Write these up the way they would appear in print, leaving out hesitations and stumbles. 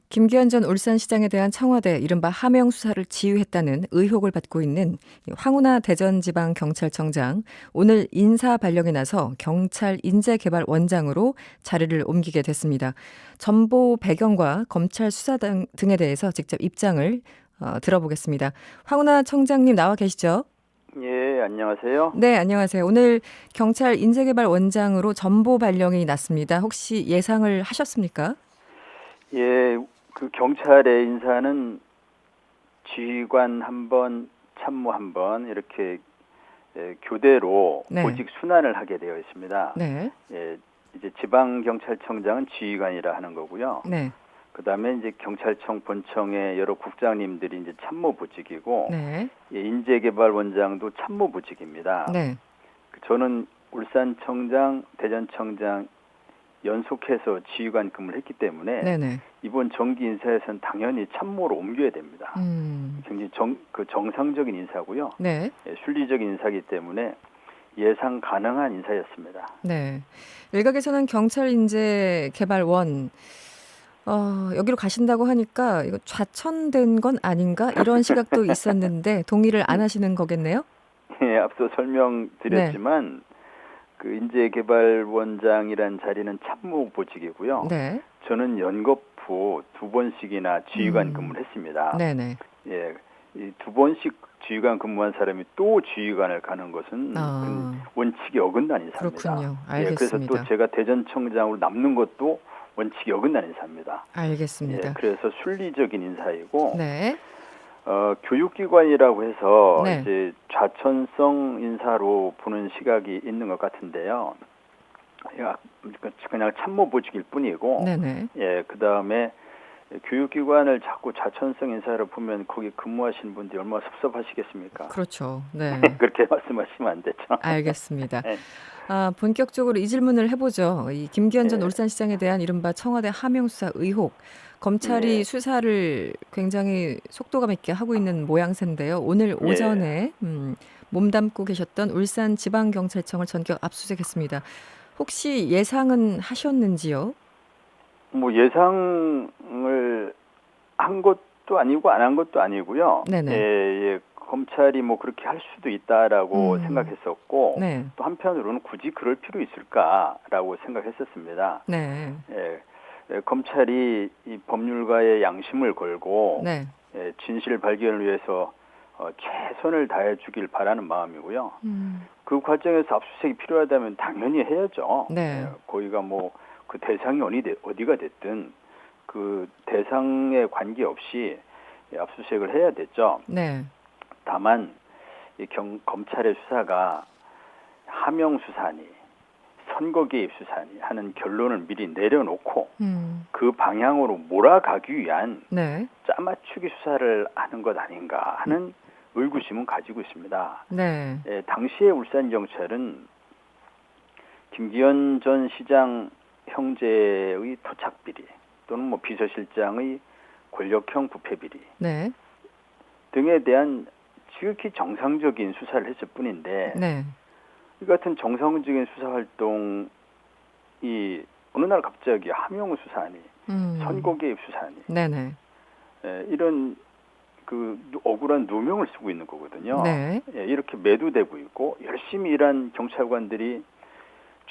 김기현 전 울산시장에 대한 청와대 이른바 하명 수사를 지휘했다는 의혹을 받고 있는 황운하 대전지방경찰청장, 오늘 인사 발령이 나서 경찰 인재개발원장으로 자리를 옮기게 됐습니다. 전보 배경과 검찰 수사 등에 대해서 직접 입장을 들어보겠습니다. 황운하 청장님 나와 계시죠? 예, 안녕하세요. 네, 안녕하세요. 오늘 경찰 인재개발원장으로 전보 발령이 났습니다. 혹시 예상을 하셨습니까? 예, 그 경찰의 인사는 지휘관 한 번, 참모 한 번 이렇게 교대로 네. 보직 순환을 하게 되어 있습니다. 네. 예, 이제 지방경찰청장은 지휘관이라 하는 거고요. 네. 그다음에 이제 경찰청 본청의 여러 국장님들이 이제 참모부직이고, 네. 예, 인재개발원장도 참모부직입니다. 네. 저는 울산청장, 대전청장 연속해서 지휘관 근무를 했기 때문에 네네. 이번 정기 인사에서는 당연히 참모로 옮겨야 됩니다. 굉장히 정상적인 인사고요. 네. 예, 순리적인 인사이기 때문에 예상 가능한 인사였습니다. 네. 일각에서는 경찰인재개발원 여기로 가신다고 하니까 이거 좌천된 건 아닌가 이런 시각도 있었는데 동의를 안 하시는 거겠네요? 예, 앞서 설명드렸지만 그 인재개발원장이란 자리는 참모보직이고요. 네. 저는 연거푸 2번씩이나 지휘관 근무를 했습니다. 네네. 예, 이 2번씩 지휘관 근무한 사람이 또 지휘관을 가는 것은 원칙이 어긋난 인사입니다. 그렇군요. 알겠습니다. 예, 그래서 또 제가 대전청장으로 남는 것도 원칙이 어긋난 인사입니다. 알겠습니다. 예, 그래서 순리적인 인사이고, 네. 교육기관이라고 해서 네. 이제 좌천성 인사로 보는 시각이 있는 것 같은데요. 그냥 참모보직일 뿐이고, 네네. 예, 그 다음에 교육기관을 자꾸 좌천성 인사를 보면 거기 근무하시는 분들이 얼마나 섭섭하시겠습니까? 그렇죠. 네. 그렇게 말씀하시면 안 되죠. 알겠습니다. 네. 본격적으로 이 질문을 해보죠. 이 김기현 전 네. 울산시장에 대한 이른바 청와대 하명수사 의혹. 검찰이 네. 수사를 굉장히 속도감 있게 하고 있는 모양새인데요. 오늘 오전에 몸담고 계셨던 울산지방경찰청을 전격 압수수색했습니다. 혹시 예상은 하셨는지요? 뭐 예상을 한 것도 아니고 안 한 것도 아니고요. 네네. 예, 검찰이 뭐 그렇게 할 수도 있다라고 생각했었고, 네. 또 한편으로는 굳이 그럴 필요 있을까라고 생각했었습니다. 네. 검찰이 이 법률가의 양심을 걸고 네. 진실 발견을 위해서 최선을 다해 주길 바라는 마음이고요. 그 과정에서 압수수색이 필요하다면 당연히 해야죠. 네. 거기가 뭐 그 대상이 어디가 됐든 그 대상에 관계없이 압수수색을 해야 됐죠. 네. 다만 검찰의 수사가 하명 수사니 선거 개입 수사니 하는 결론을 미리 내려놓고 그 방향으로 몰아가기 위한 네. 짜맞추기 수사를 하는 것 아닌가 하는 의구심은 가지고 있습니다. 네. 당시에 울산경찰은 김기현 전 시장 형제의 토착비리 또는 뭐 비서실장의 권력형 부패비리 네. 등에 대한 지극히 정상적인 수사를 했을 뿐인데 네. 이 같은 정상적인 수사 활동이 어느 날 갑자기 하명 수사니 선거 개입 수사니 네네. 이런 그 억울한 누명을 쓰고 있는 거거든요. 네. 이렇게 매도되고 있고 열심히 일한 경찰관들이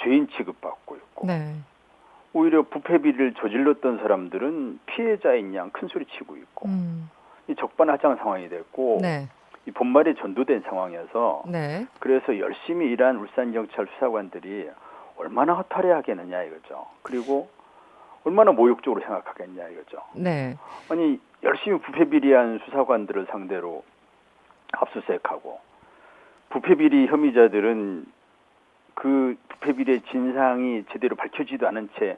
죄인 취급받고 있고 네. 오히려 부패 비리를 저질렀던 사람들은 피해자인 양 큰 소리 치고 있고 이 적반하장 상황이 됐고 네. 이 본말에 전도된 상황이어서 네. 그래서 열심히 일한 울산경찰 수사관들이 얼마나 허탈해하겠느냐 이거죠. 그리고 얼마나 모욕적으로 생각하겠냐 이거죠. 네. 아니 열심히 부패 비리한 수사관들을 상대로 압수수색하고 부패 비리 혐의자들은 그 부패 비리의 진상이 제대로 밝혀지지도 않은 채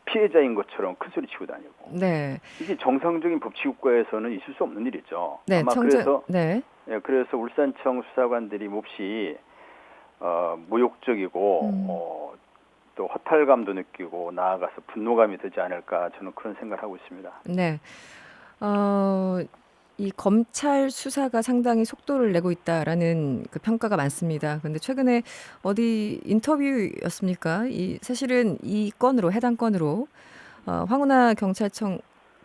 피해자인 것처럼 큰소리 치고 다니고. 네. 이게 정상적인 법치국가에서는 있을 수 없는 일이죠. 네. 아마 그래서 울산청 수사관들이 몹시 모욕적이고 또 허탈감도 느끼고 나아가서 분노감이 되지 않을까 저는 그런 생각을 하고 있습니다. 네. 이 검찰 수사가 상당히 속도를 내고 있다라는 그 평가가 많습니다. 근데 최근에 어디 인터뷰였습니까? 사실은 이 건으로 해당 건으로 황운하 경찰청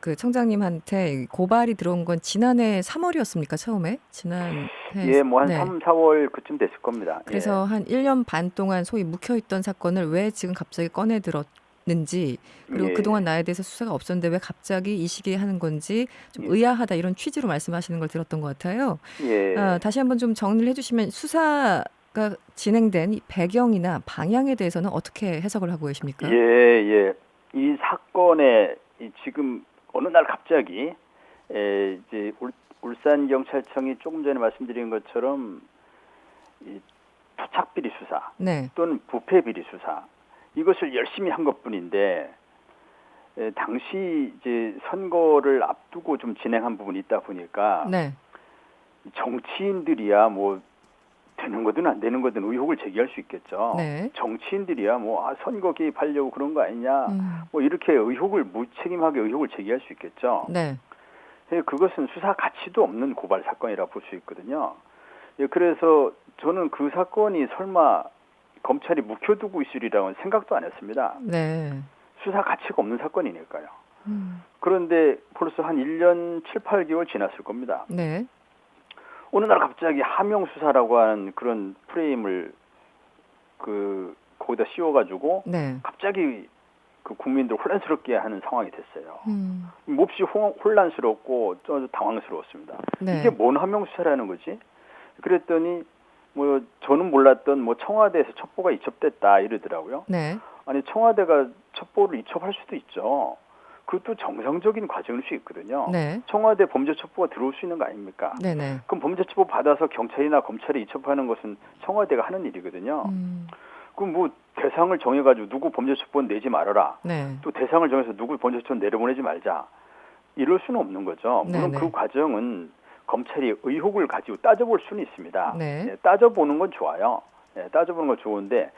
그 청장님한테 고발이 들어온 건 지난해 3월이었습니까? 처음에? 지난해. 예, 뭐 한 네. 3, 4월 그쯤 됐을 겁니다. 그래서 한 1년 반 동안 소위 묵혀있던 사건을 왜 지금 갑자기 꺼내 들었는지, 그리고 예. 그동안 나에 대해서 수사가 없었는데 왜 갑자기 이 시기에 하는 건지 좀 예. 의아하다 이런 취지로 말씀하시는 걸 들었던 것 같아요. 예. 다시 한번 좀 정리를 해주시면 수사가 진행된 이 배경이나 방향에 대해서는 어떻게 해석을 하고 계십니까? 예, 예. 이 사건에 지금 어느 날 갑자기 이제 울산 경찰청이 조금 전에 말씀드린 것처럼 이 토착 비리 수사 네. 또는 부패 비리 수사 이것을 열심히 한 것뿐인데 당시 이제 선거를 앞두고 좀 진행한 부분이 있다 보니까 네. 정치인들이야 뭐 되는 거든 안 되는 거든 의혹을 제기할 수 있겠죠. 네. 정치인들이야 뭐 선거 개입하려고 그런 거 아니냐 뭐 이렇게 무책임하게 의혹을 제기할 수 있겠죠. 네. 그것은 수사 가치도 없는 고발 사건이라 볼 수 있거든요. 그래서 저는 그 사건이 설마 검찰이 묵혀두고 있으리라고는 생각도 안 했습니다. 네. 수사 가치가 없는 사건이니까요. 그런데 벌써 한 1년 7, 8개월 지났을 겁니다. 네. 어느 날 갑자기 하명 수사라고 하는 그런 프레임을 거기다 씌워가지고 네. 갑자기 그 국민들 혼란스럽게 하는 상황이 됐어요. 몹시 혼란스럽고 좀 당황스러웠습니다. 네. 이게 뭔 하명 수사라는 거지? 그랬더니 뭐 저는 몰랐던 뭐 청와대에서 첩보가 이첩됐다 이러더라고요. 네. 아니 청와대가 첩보를 이첩할 수도 있죠. 그것도 정상적인 과정일 수 있거든요. 네. 청와대 범죄 첩보가 들어올 수 있는 거 아닙니까? 네네. 그럼 범죄 첩보 받아서 경찰이나 검찰에 이첩하는 것은 청와대가 하는 일이거든요. 그럼 뭐 대상을 정해가지고 누구 범죄 첩보 내지 말아라. 네. 또 대상을 정해서 누구 범죄 첩보 내려보내지 말자. 이럴 수는 없는 거죠. 물론 네네. 그 과정은 검찰이 의혹을 가지고 따져볼 수는 있습니다. 네. 따져보는 건 좋아요. 따져보는 건 좋은데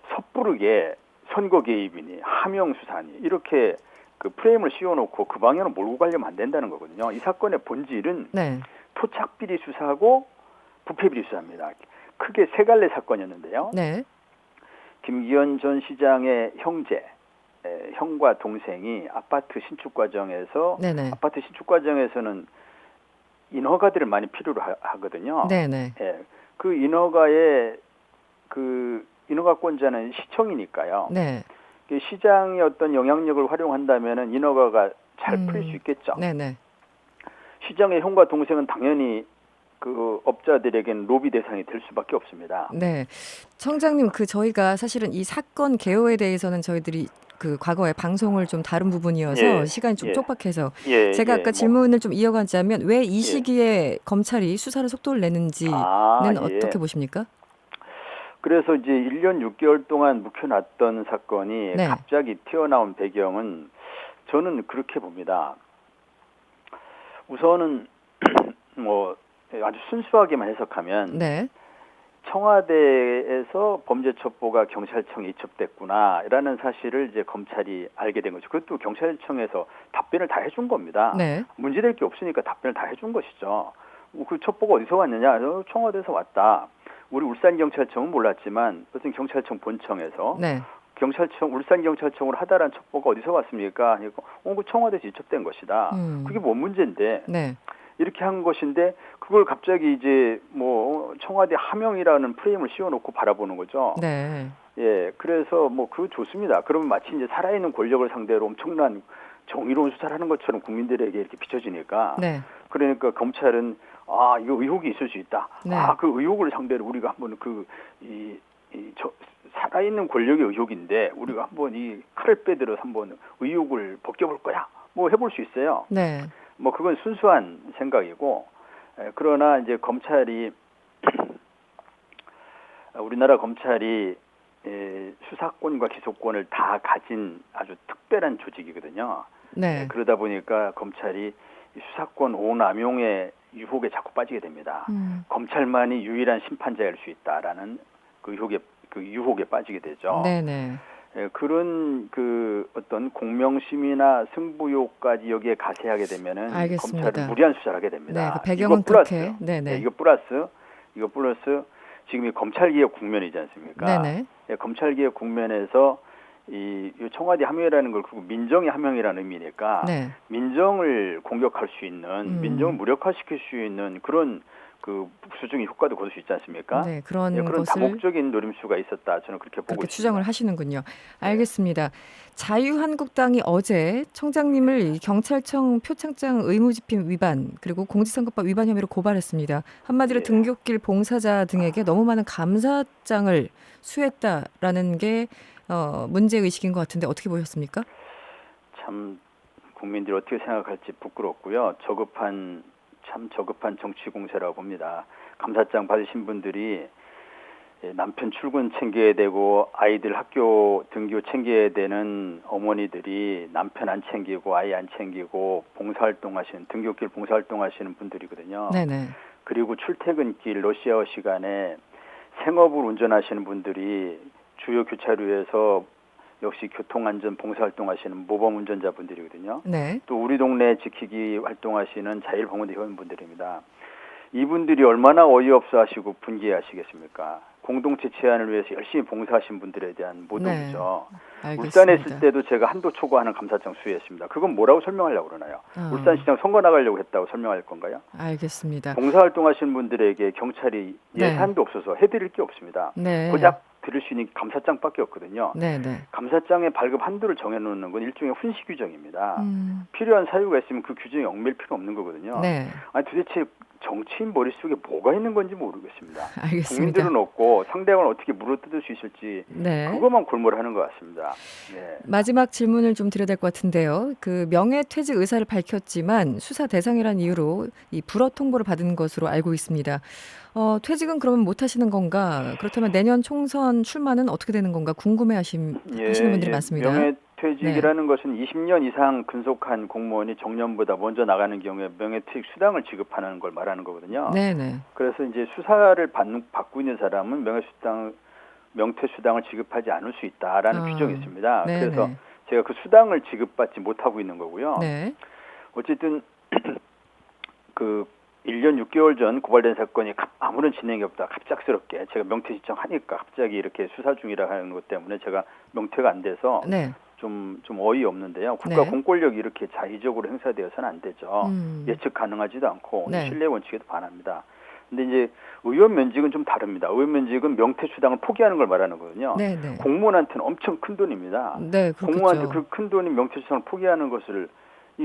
섣부르게 선거 개입이니 하명 수사니 이렇게 그 프레임을 씌워놓고 그 방향으로 몰고 가려면 안 된다는 거거든요. 이 사건의 본질은 네. 토착 비리 수사하고 부패 비리 수사입니다. 크게 세 갈래 사건이었는데요. 네. 김기현 전 시장의 형과 동생이 아파트 신축 과정에서 네네. 아파트 신축 과정에서는 인허가들을 많이 필요로 하거든요. 네네. 그 인허가의 그 인허가권자는 시청이니까요. 네. 시장의 어떤 영향력을 활용한다면은 인허가가 잘 풀릴 수 있겠죠. 네네. 시장의 형과 동생은 당연히 그 업자들에게는 로비 대상이 될 수밖에 없습니다. 네. 청장님, 저희가 사실은 이 사건 개요에 대해서는 저희들이 그 과거에 방송을 좀 다룬 부분이어서 시간이 좀 촉박해서 제가 아까 질문을 좀 이어가자면 왜 이 시기에 검찰이 수사를 속도를 내는지는 어떻게 보십니까? 그래서 이제 1년 6개월 동안 묵혀놨던 사건이 네. 갑자기 튀어나온 배경은 저는 그렇게 봅니다. 우선은 뭐 아주 순수하게만 해석하면 네. 청와대에서 범죄 첩보가 경찰청에 이첩됐구나라는 사실을 이제 검찰이 알게 된 거죠. 그것도 경찰청에서 답변을 다 해준 겁니다. 네. 문제될 게 없으니까 답변을 다 해준 것이죠. 그 첩보가 어디서 왔느냐? 청와대에서 왔다. 우리 울산경찰청은 몰랐지만 어떤 경찰청 본청에서 네. 울산경찰청으로 하다란 첩보가 어디서 왔습니까? 그 청와대에서 이첩된 것이다. 그게 뭔 문제인데? 네. 이렇게 한 것인데 그걸 갑자기 이제 뭐 청와대 하명이라는 프레임을 씌워놓고 바라보는 거죠. 네. 그래서 뭐 그거 좋습니다. 그러면 마치 이제 살아있는 권력을 상대로 엄청난 정의로운 수사를 하는 것처럼 국민들에게 이렇게 비춰지니까. 네. 그러니까 검찰은 이거 의혹이 있을 수 있다. 네. 그 의혹을 상대로 우리가 한번 살아있는 권력의 의혹인데 우리가 한번 이 칼을 빼들어서 한번 의혹을 벗겨볼 거야. 뭐 해볼 수 있어요. 네. 뭐 그건 순수한 생각이고 그러나 이제 검찰이 우리나라 검찰이 수사권과 기소권을 다 가진 아주 특별한 조직이거든요. 네. 그러다 보니까 검찰이 수사권 오남용의 유혹에 자꾸 빠지게 됩니다. 검찰만이 유일한 심판자일 수 있다라는 그 유혹에 빠지게 되죠. 네네. 그런 어떤 공명심이나 승부욕까지 여기에 가세하게 되면은 알겠습니다. 검찰은 무리한 수사를 하게 됩니다. 네, 그 배경은 그렇게. 네네. 이거 플러스 지금 이 검찰개혁 국면이지 않습니까? 네네. 검찰개혁 국면에서 이 청와대 함영이라는 걸 그리고 민정의 함영이라는 의미니까 네. 민정을 공격할 수 있는 민정을 무력화시킬 수 있는 그런 그 수중의 효과도 거둘 수 있지 않습니까? 네, 그런 그런 것을 다목적인 노림수가 있었다. 저는 그렇게 보고 그렇게 있습니다. 추정을 하시는군요. 알겠습니다. 자유한국당이 어제 청장님을 이 경찰청 표창장 의무집행 위반 그리고 공직선거법 위반 혐의로 고발했습니다. 한마디로 예. 등굣길 봉사자 등에게 너무 많은 감사장을 수했다라는 게 문제의식인 것 같은데 어떻게 보셨습니까? 참 국민들이 어떻게 생각할지 부끄럽고요. 참 저급한 정치 공세라고 봅니다. 감사장 받으신 분들이 남편 출근 챙겨야 되고 아이들 학교 등교 챙겨야 되는 어머니들이 남편 안 챙기고 아이 안 챙기고 봉사활동하시는 등교길 봉사활동하시는 분들이거든요. 네네. 그리고 출퇴근길 러시아어 시간에 생업을 운전하시는 분들이 주요 교차로에서 역시 교통안전 봉사활동하시는 모범 운전자분들이거든요. 네. 또 우리 동네 지키기 활동하시는 자율방문대 회원분들입니다. 이분들이 얼마나 어이없어 하시고 분개하시겠습니까? 공동체 제안을 위해서 열심히 봉사하신 분들에 대한 모독이죠. 알겠습니다. 울산에 있을 때도 제가 한도 초과하는 감사장 수여했습니다. 그건 뭐라고 설명하려고 그러나요? 울산시장 선거 나가려고 했다고 설명할 건가요? 알겠습니다. 봉사활동하시는 분들에게 경찰이 네. 예산도 없어서 해드릴 게 없습니다. 네. 고작 드릴 수 있는 감사장밖에 없거든요. 네네. 감사장의 발급 한도를 정해놓는 건 일종의 훈시 규정입니다. 음. 필요한 사유가 있으면 그 규정이 얽매일 필요 없는 거거든요. 네. 아니 도대체 정치인 머릿속에 뭐가 있는 건지 모르겠습니다. 알겠습니다. 국민들은 없고 상대방을 어떻게 물어뜯을 수 있을지 네. 그것만 골몰을 하는 것 같습니다. 네. 마지막 질문을 좀 드려야 될 것 같은데요. 그 명예퇴직 의사를 밝혔지만 수사 대상이라는 이유로 이 불허 통보를 받은 것으로 알고 있습니다. 퇴직은 그러면 못 하시는 건가? 그렇다면 내년 총선 출마는 어떻게 되는 건가? 궁금해하시는 분들이 많습니다. 명예퇴직이라는 것은 20년 이상 근속한 공무원이 정년보다 먼저 나가는 경우에 명예퇴직 수당을 지급하는 걸 말하는 거거든요. 네네. 그래서 이제 수사를 받고 있는 사람은 명퇴수당을 지급하지 않을 수 있다라는 규정이 있습니다. 네네. 그래서 제가 그 수당을 지급받지 못하고 있는 거고요. 네. 어쨌든 그 1년 6개월 전 고발된 사건이 아무런 진행이 없다. 갑작스럽게 제가 명퇴 신청하니까 갑자기 이렇게 수사 중이라 하는 것 때문에 제가 명퇴가 안 돼서 네. 좀 어이없는데요. 국가 네. 공권력이 이렇게 자의적으로 행사되어서는 안 되죠. 예측 가능하지도 않고 네. 신뢰 원칙에도 반합니다. 근데 이제 의원 면직은 좀 다릅니다. 의원 면직은 명퇴 수당을 포기하는 걸 말하는 거거든요. 네네. 공무원한테는 엄청 큰 돈입니다. 네, 그렇겠죠. 공무원한테 그 큰 돈인 명퇴 수당을 포기하는 것을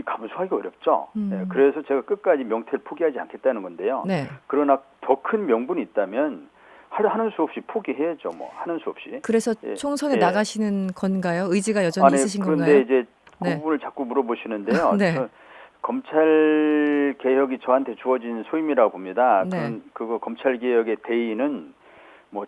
감수하기가 어렵죠. 네, 그래서 제가 끝까지 명퇴를 포기하지 않겠다는 건데요. 네. 그러나 더 큰 명분이 있다면 하는 수 없이 포기해야죠. 하는 수 없이. 그래서 예. 총선에 예. 나가시는 건가요? 의지가 여전히 있으신 그런데 건가요? 이제 그 네. 부분을 자꾸 물어보시는데요. 네. 검찰 개혁이 저한테 주어진 소임이라고 봅니다. 네. 그거 검찰 개혁의 대의는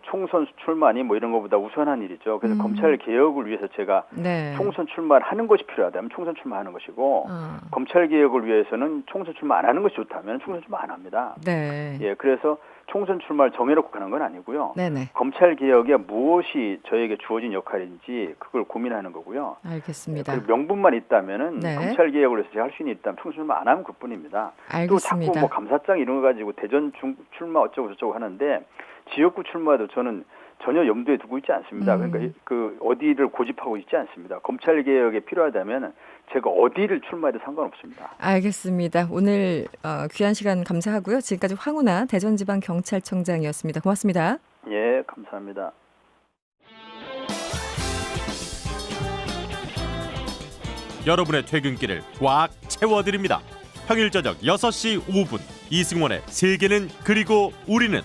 총선 출마니 이런 것보다 우선한 일이죠. 그래서 검찰 개혁을 위해서 제가 네. 총선 출마를 하는 것이 필요하다면 총선 출마하는 것이고 검찰 개혁을 위해서는 총선 출마 안 하는 것이 좋다면 총선 출마 안 합니다. 네. 예, 그래서 총선 출마를 정해놓고 가는 건 아니고요. 네네. 검찰 개혁에 무엇이 저에게 주어진 역할인지 그걸 고민하는 거고요. 알겠습니다. 그리고 명분만 있다면은 네. 검찰 개혁을 해서 제가 할 수 있는 있다면 총선 출마 안 하면 그뿐입니다. 알겠습니다. 또 자꾸 감사장 이런 거 가지고 대전 출마 어쩌고 저쩌고 하는데 지역구 출마도 저는 전혀 염두에 두고 있지 않습니다. 그러니까 어디를 고집하고 있지 않습니다. 검찰 개혁에 필요하다면 제가 어디를 출마해도 상관없습니다. 알겠습니다. 오늘 귀한 시간 감사하고요. 지금까지 황운하 대전지방경찰청장이었습니다. 고맙습니다. 예, 감사합니다. 여러분의 퇴근길을 꽉 채워드립니다. 평일 저녁 6시 5분 이승원의 세계는 그리고 우리는